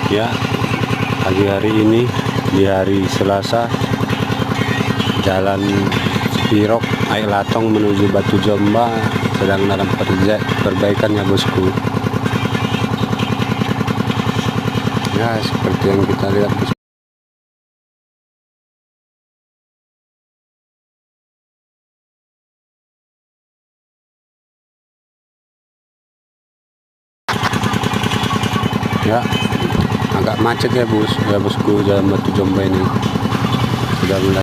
Ya, pagi hari ini di hari Selasa, jalan Spirok Aik Latong menuju Batu Jomba sedang dalam perbaikan ya bosku. Ya, seperti yang kita lihat bosku. Ya, agak macet ya bosku, jalan Batu Jomba ini sudah mulai.